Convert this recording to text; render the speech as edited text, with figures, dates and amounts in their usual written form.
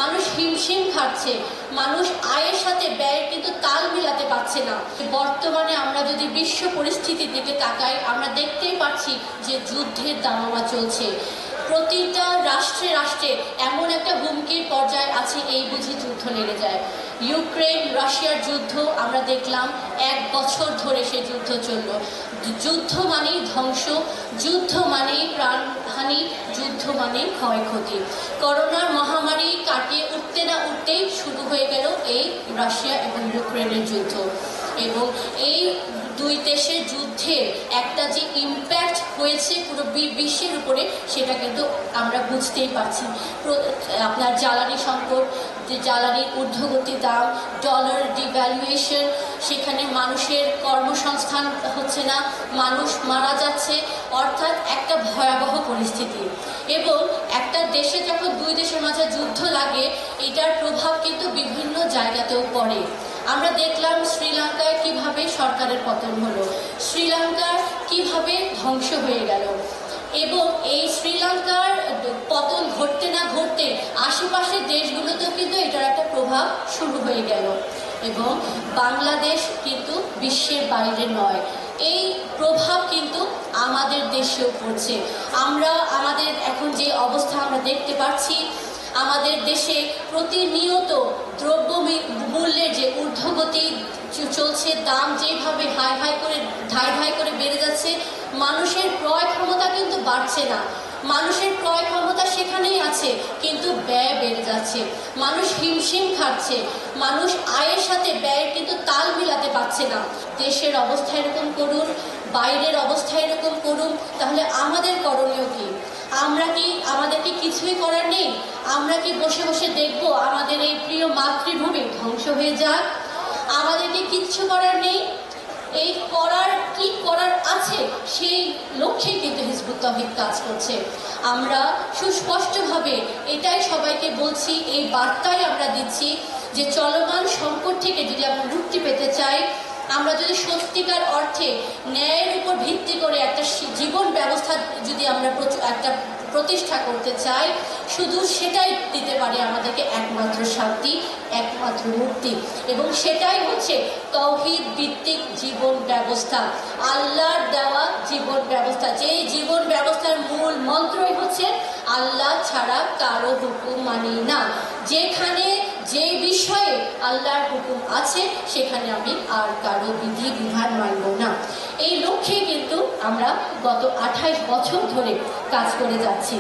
মানুষ হিমশিম খাচ্ছে, মানুষ আয়ের সাথে ব্যয়ের কিন্তু তাল মিলাতে পারছে না। বর্তমানে আমরা যদি বিশ্ব পরিস্থিতির দিকে তাকাই, আমরা দেখতেই পাচ্ছি যে যুদ্ধের দামামা চলছে। প্রতিটা রাষ্ট্রে রাষ্ট্রে এমন একটা হুমকির পর্যায়ে আছে, এই বুঝি যুদ্ধ লেগে যায়। ইউক্রেন রাশিয়ার যুদ্ধ আমরা দেখলাম, 1 বছর ধরে সেই যুদ্ধ চলল। যুদ্ধ মানেই ধ্বংস, যুদ্ধ মানেই প্রাণহানি, যুদ্ধ মানেই ক্ষয়ক্ষতি। করোনার মহামারী কাটিয়ে উঠতে না উঠতেই শুরু হয়ে গেল এই রাশিয়া এবং ইউক্রেনের যুদ্ধ। এবং এই দুই দেশের যুদ্ধের একটা যে ইম্প্যাক্ট হয়েছে পুরো বিশ্বের উপরে, সেটা কিন্তু আমরা বুঝতেই পারছি। আপনার জ্বালানি সংকট, যে জ্বালানির ঊর্ধ্বগতি দাম, ডলার ডিভ্যালুয়েশন, সেখানে মানুষের কর্মসংস্থান হচ্ছে না, মানুষ মারা যাচ্ছে, অর্থাৎ একটা ভয়াবহ পরিস্থিতি। এবং একটা দেশে যখন দুই দেশের মাঝে যুদ্ধ লাগে, এটার প্রভাব কিন্তু বিভিন্ন জায়গাতেও পড়ে। আমরা দেখলাম শ্রীলঙ্কায় কিভাবে সরকারের পতন হলো, শ্রীলঙ্কার কিভাবে ধ্বংস হয়ে গেল। এবং এই শ্রীলঙ্কার পতন ঘটতে না ঘটতে আশেপাশের দেশগুলোতেও কিন্তু এটার একটা প্রভাব শুরু হয়ে গেল। এবং বাংলাদেশ কিন্তু বিশ্বের বাইরে নয়, এই প্রভাব কিন্তু আমাদের দেশেও পড়ছে। আমরা আমাদের এখন যে অবস্থা আমরা দেখতে পাচ্ছি, আমাদের দেশে প্রতিনিয়ত দ্রব্য মূল্যের যে ঊর্ধ্বগতি চলছে, দাম যেভাবে ধাই ধাই করে বেড়ে যাচ্ছে, মানুষের ক্রয় ক্ষমতা কিন্তু বাড়ছে না। মানুষের ক্রয় ক্ষমতা সেখানেই আছে, কিন্তু ব্যয় বেড়ে যাচ্ছে, মানুষ হিমশিম খাচ্ছে, মানুষ আয়ের সাথে ব্যয়ের কিন্তু তাল মিলাতে পারছে না। দেশের অবস্থা এরকম করুন, বাইরের অবস্থা এরকম করুন, তাহলে আমাদের করণীয় কি? আমাদের কি কিছুই করার নেই? আমরা কি বসে বসে দেখবো আমাদের এই প্রিয় মাতৃভূমি ধ্বংস হয়ে যাক? আমাদের কি কিচ্ছু করার নেই? এই কি করার আছে, সেই লক্ষ্যে কিন্তু হিজবুত তৌহিদ কাজ করছে। আমরা সুস্পষ্টভাবে এটাই সবাইকে বলছি, এই বার্তাই আমরা দিচ্ছি যে চলমান সংকট থেকে যদি আমরা মুক্তি পেতে চাই, আমরা যদি সত্যিকার অর্থে ন্যায়ের উপর ভিত্তি করে একটা জীবন ব্যবস্থা যদি আমরা একটা প্রতিষ্ঠা করতে চাই, শুধু সেটাই দিতে পারে আমাদেরকে একমাত্র শান্তি, একমাত্র মুক্তি। এবং সেটাই হচ্ছে তৌহিদ ভিত্তিক জীবন ব্যবস্থা, আল্লাহর দেওয়া জীবন ব্যবস্থা। যে জীবন ব্যবস্থার মূল মন্ত্রই হচ্ছে আল্লাহ ছাড়া কারো হুকুম মানি না। যেখানে যে বিষয়ে আল্লাহর হুকুম আছে, সেখানে আমি আর কারো বিধি বিধান মানব না। এই লক্ষ্যে কিন্তু আমরা গত 28 বছর ধরে কাজ করে যাচ্ছি।